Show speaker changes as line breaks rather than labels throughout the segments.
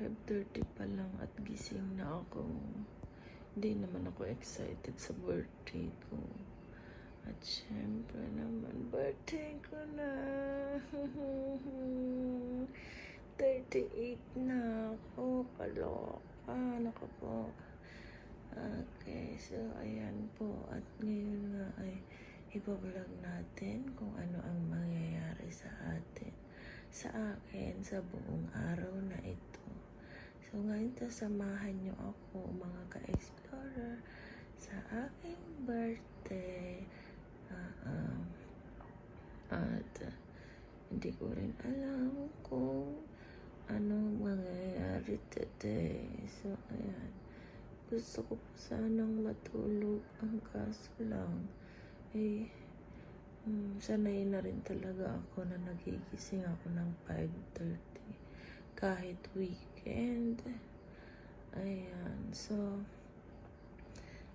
5:30 pa lang at gising na ako. Hindi naman ako excited sa birthday ko. At syempre naman, birthday ko na. 38 na ako. Kaloka. Naka po. Okay, so ayan po. At ngayon nga ay ibablog natin kung ano ang mangyayari sa atin. Sa akin, sa buong araw na ito. So ngayon, samahan nyo ako, mga ka-explorer, sa aking birthday. At hindi ko rin alam kung anong mangyayari today. So ayan, gusto ko po sanang matulog. Ang kaso lang, sanay na rin talaga ako na nagigising ako ng 5:30 kahit weekend. Ayan, so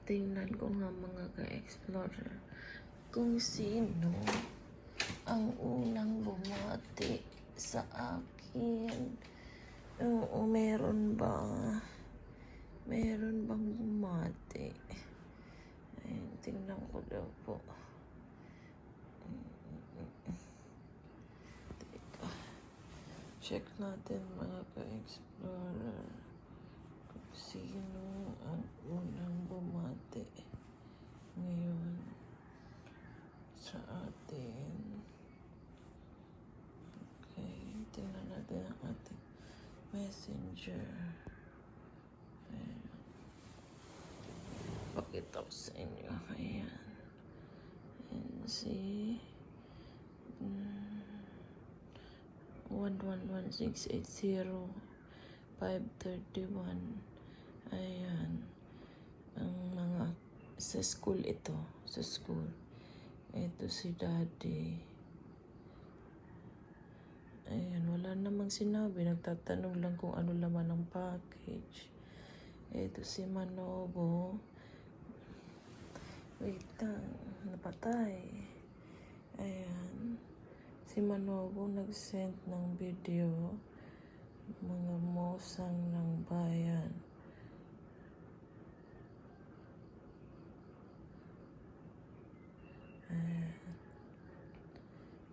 tingnan ko nga mga ka-explorer kung sino ang unang bumati sa akin. Oo, meron bang bumati? Ayan, tingnan ko daw po. Dito. Check natin mga ka-explorer kung sino ang unang bumati ngayon sa atin. Okay, tingnan natin ang ating messenger. Ayan. Pakita ko sa inyo. Ayan. And see. 111680 531. Ayan. Ang mga sa school ito. Sa school. Ito si Daddy. Ayan. Wala namang sinabi. Nagtatanong lang kung ano laman ng package. Ito si Manobo. Wait lang. Napatay. Ayan. Si Manobo nag-send ng video. Mga mosang ng bayan.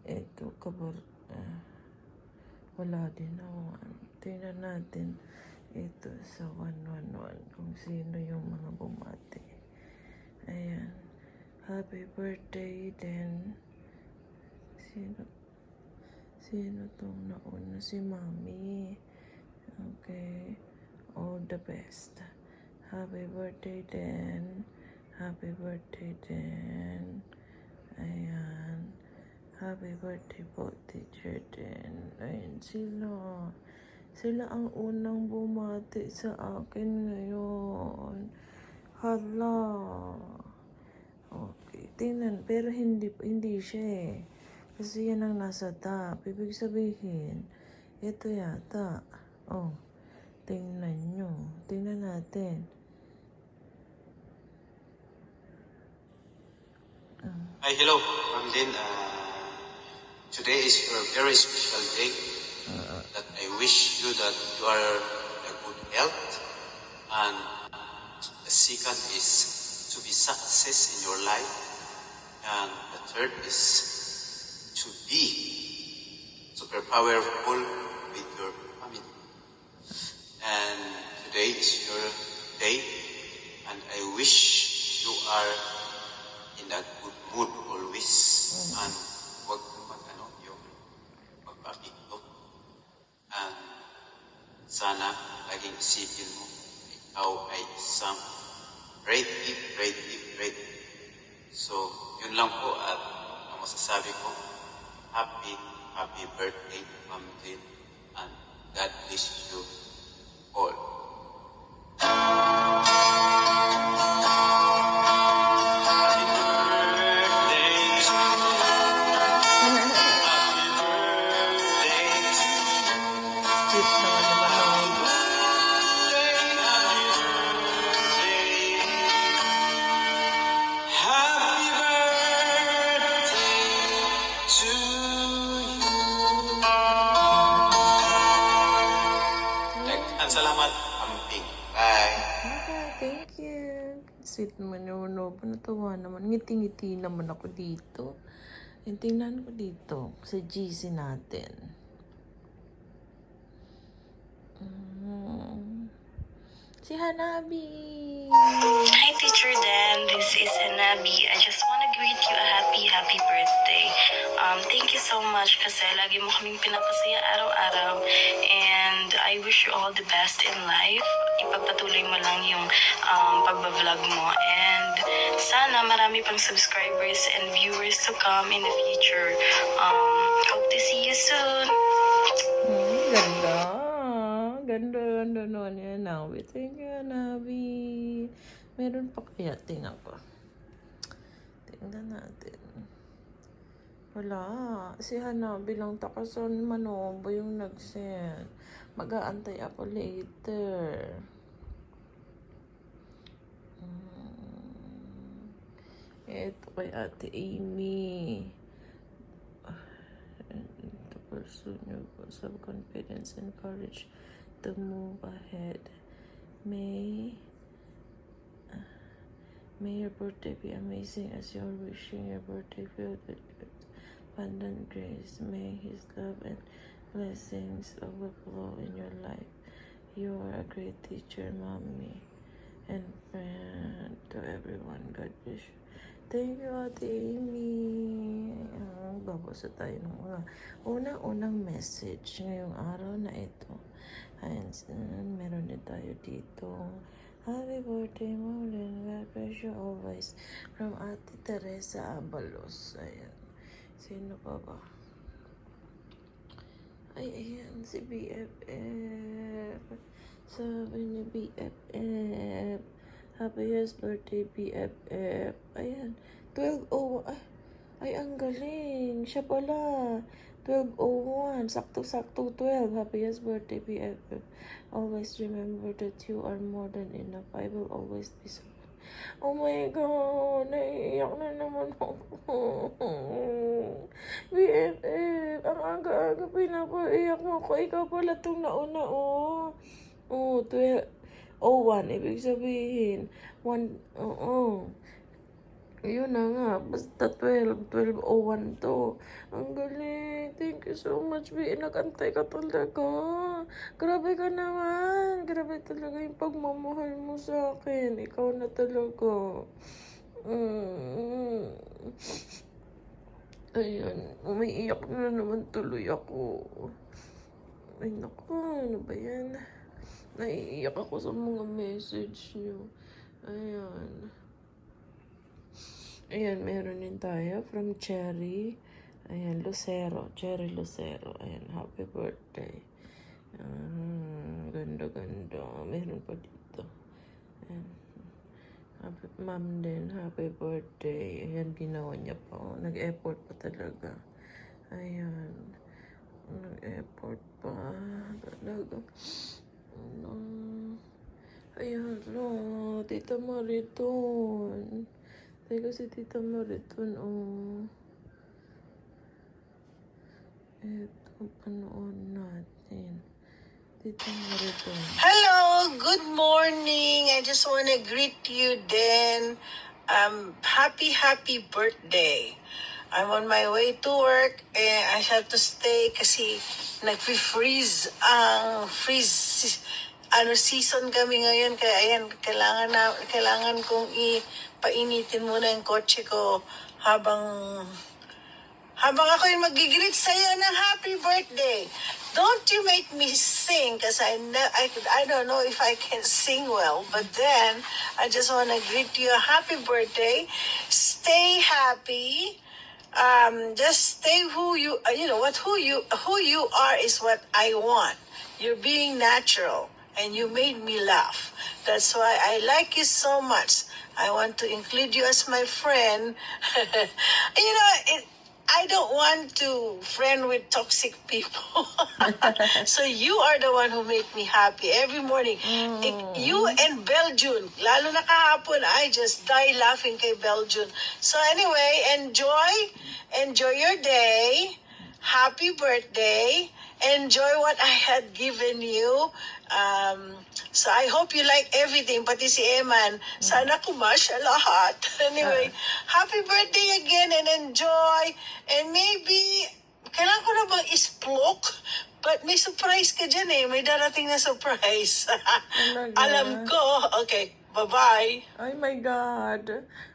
Ito, wala din naman. Tingnan natin ito sa 111 kung sino yung mga bumati. Ayan. Happy birthday din. Sino tong nauna? Si Mami. Okay. All the best. Happy birthday din. Happy birthday din. Ayan. Happy birthday po, teacher din. Ayan sila. Sila ang unang bumati sa akin ngayon. Hala. Okay. Tingnan. Pero hindi siya eh. Kasi yan ang nasa top. Ibig sabihin, ito yata. Oh. Tingnan nyo. Tingnan natin.
Hi, hello. I'm Lynn. Today is a very special day. That I wish you that you are in good health. And the second is to be success in your life. And the third is to be super powerful with your family. And today is your day. And I wish you are in that good mood always. And wag yung magpapikto. And sana laging isipin mo, ikaw ay isang brave. So, yun lang po at ang masasabi ko, happy birthday, Ma'am Lynn, and God bless you all. salamat. Amping. Bye.
Okay, thank you. Sweet naman yun, no? Panatawa naman. Ngiti-ngiti naman ako dito. Yung tingnan ko dito sa GC natin. Si Hanabi.
Hi, Teacher Dan. This is Hanabi. I just want to greet you a happy birthday. Thank you so much kasi lagi mo kaming pinapasaya araw-araw. And I wish you all the best in life. Ipagpatuloy mo lang yung pagbablog mo. And sana marami pang subscribers and viewers to come in the future. Hope to see you soon.
Ganda. Ganda naman yan, Hanabi. Thank you, Hanabi. Meron pa kaya? Tingnan ko. Tingnan natin. Wala. Si Hanabi lang takasan Manobo yung nag-send. Mag-aantay ako later. Ito kay Ate Amy. To pursue your self-confidence and courage to move ahead. May your birthday be amazing as you're wishing your birthday filled with abundant grace. May His love and blessings overflow in your life. You are a great teacher, mommy, and friend to everyone. God bless you. Thank you, Ate Amy. Babasa tayo ng mga unang message ngayong araw na ito. Ayan, meron din tayo dito. Happy birthday, Maulin. God bless you always. From Ate Teresa Abalos. Ayan. Sino pa ba? Ay, ayan. Si BFF. Sabi ni BFF. Happiest birthday, BFF. Ayan. 12:01. Ay, ang galing. Siya pala. 12:01. Sakto-sakto 12. Happiest birthday, BFF. Always remember that you are more than enough. I will always be so. Oh my God. Naiiyak na naman ako. BFF. Ang aga-aga pinapaiyak mo ko. Ikaw pala itong nauna, oh. Oh, 12:01. Ibig sabihin, 1, Yun na nga, basta 12:01 to. Ang galing. Thank you so much, B. Nag-antay ka talaga. Grabe ka naman. Grabe talaga yung pagmamahal mo sa akin. Ikaw na talaga. Ayan, umiiyak na naman tuloy ako. Ay, naku, ano ba yan? Naiiyak ako sa mga message nyo. Ayan. Ayan, meron din tayo from Cherry. Ayan, Lucero. Cherry Lucero. Ayan, happy birthday. Ganda-ganda. Meron pa dito. Ayan. Happy, ma'am din, happy birthday. Ayan, ginawa niya pa. Oh, nag-effort pa talaga. Ayan. Nag-effort pa. Talaga. Ayan, Tita Mariton. Teka si Tita Mariton, Ito, panood natin. Tita Mariton.
Hello, good morning. I just want to greet you then. Happy birthday. I'm on my way to work and I have to stay kasi nag-freeze season kami ngayon kaya ayan kailangan kong painitin muna yung kotse ko habang ako yung mag-greet sa'yo ng happy birthday. Don't you make me sing because I don't know if I can sing well, but then I just want to greet you a happy birthday. Stay happy. Just stay who you are is what I want. You're being natural and you made me laugh. That's why I like you so much. I want to include you as my friend. I don't want to friend with toxic people. So you are the one who make me happy every morning. You and Beljun, lalo na kahapon, I just die laughing kay Beljun. So anyway, enjoy your day. Happy birthday. enjoy what I had given you. So I hope you like everything, pati si Eman. Sana kumasya lahat. Anyway, happy birthday again and enjoy. And maybe, kailangan ko na bang isplok? But may surprise ka dyan eh. May darating na surprise.
Talaga?
Alam ko. Okay, bye-bye.
Ay my God.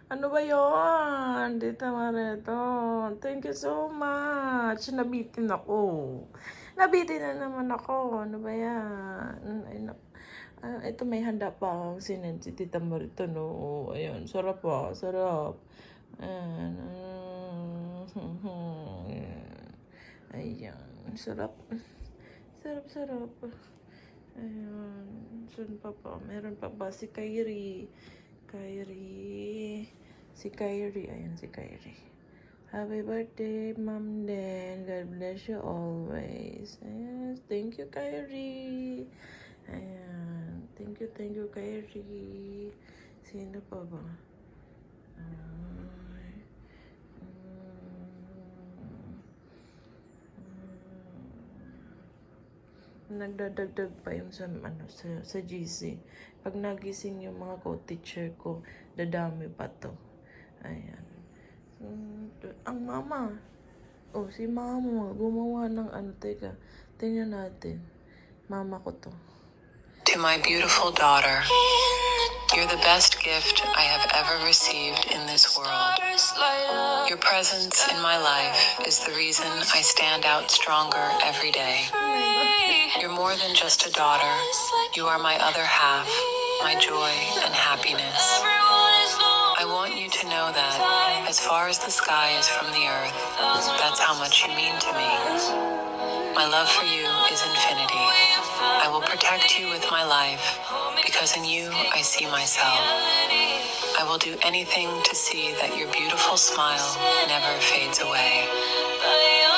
Ano ba yun? Tita Mareto. Thank you so much. Nabitin ako. Nabitin na naman ako. Ano ba yan? Ay, ito may handa pa akong sinend si Tita Marito, no? Ayun, sarap pa. Sarap. Ayan. Ayan. Sarap. Sarap. Ayan. Saan pa pa? Meron pa ba? Si Kyrie. Si Kyrie. Ayan, si Kyrie. Happy birthday, Mom Den. God bless you always. Yes, thank you, Kyrie. Ayan. Thank you, Kyrie. Sino pa ba? Ay. Nagdadagdag pa yung sa GC. Pag nagising yung mga co-teacher ko, dadami pa to. Ayan. Ang mama. Oh, si mama gumawa ng teka. Tingnan natin. Mama ko to.
To my beautiful daughter, you're the best gift I have ever received in this world. Your presence in my life is the reason I stand out stronger every day. You're more than just a daughter. You are my other half, my joy and happiness. I want you to know that as far as the sky is from the earth, that's how much you mean to me. My love for you is infinity. I will protect you with my life because in you I see myself. I will do anything to see that your beautiful smile never fades away.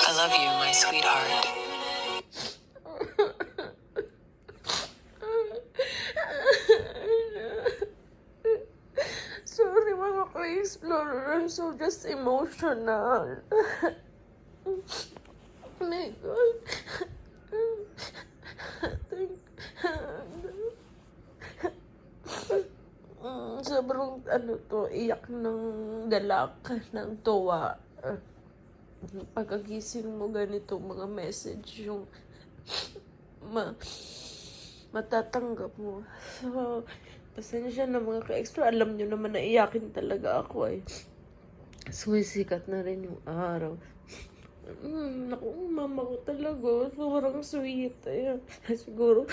I love you, my sweetheart.
Sorry mga ka-explorer, I'm so just emotional. Oh my God. Sobrang iyak ng galak, ng tuwa. Pagkagising mo ganito mga message yung matatanggap mo. So, pasensya na mga ka-extra. Alam nyo naman na iyakin talaga ako eh. Sumisikat na rin yung araw. Naku, mama ko talaga. Sobrang sweet. Ayan. Siguro,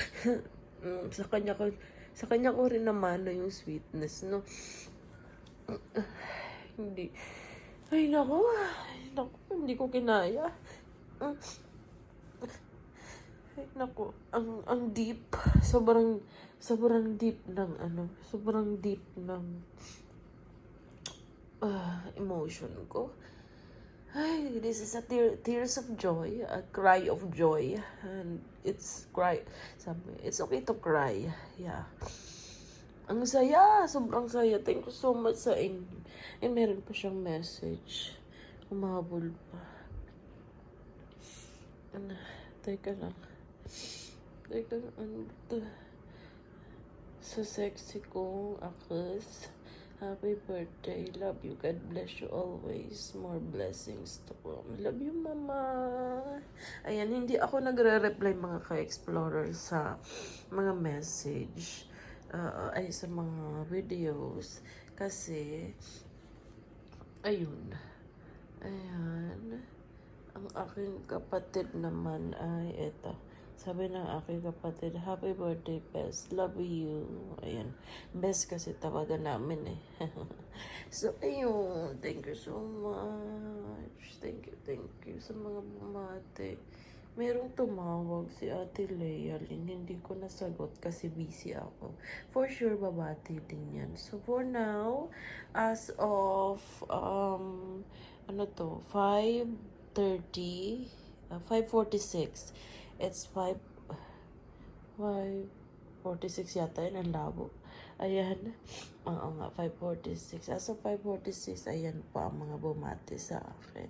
sa kanya ko rin naman yung sweetness, no? Hindi. Ay, naku. Hindi ko kinaya. Ay, naku. Ang deep. Sobrang deep ng sobrang deep ng emotion ko. Ay, this is a tears of joy, a cry of joy, and it's okay to cry, yeah. Ang saya, sobrang saya. Thank you so much sa inyo. Eh, meron pa siyang message. Umabol pa. Teka lang, ano to? Sa sexy kong akas. Happy birthday. Love you. God bless you always. More blessings to come. Love you, Mama. Ayan, hindi ako nagre-reply mga ka-explorer sa mga message. Ay, sa mga videos. Kasi, ayun. Ayan. Ang aking kapatid naman ay eto. Sabi ng aking kapatid, happy birthday, Best. Love you. Ayan. Best kasi tawagan namin eh. So, ayun. Thank you so much. Thank you sa mga bumate. Merong tumawag si Ate Lea Lynn. Hindi ko nasagot kasi busy ako. For sure, babati din yan. So, for now, as of, 5:46. It's 5:46 5:46 yata yun, ang labo. Ayan. Oo nga, 5:46. As of 5:46, ayan po ang mga bumati sa akin.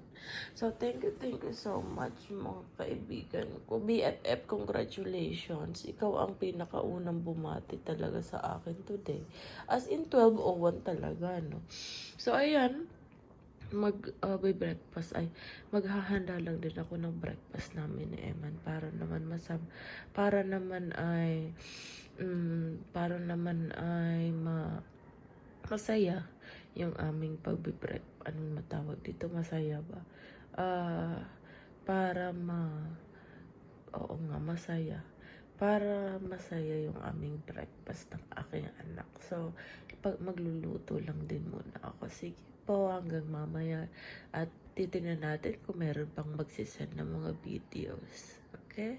So, thank you so much mga kaibigan ko. BFF, congratulations. Ikaw ang pinakaunang bumati talaga sa akin today. As in, 12:01 talaga, no? So, ayan. Breakfast ay maghahanda lang din ako ng breakfast namin ni Eman para naman masaya yung aming anong matawag dito, masaya ba? Para oo nga, masaya. Para masaya yung aming breakfast ng aking anak. So, magluluto lang din muna ako. Sige po, hanggang mamaya. At titingnan natin kung meron pang magsisend ng mga videos. Okay?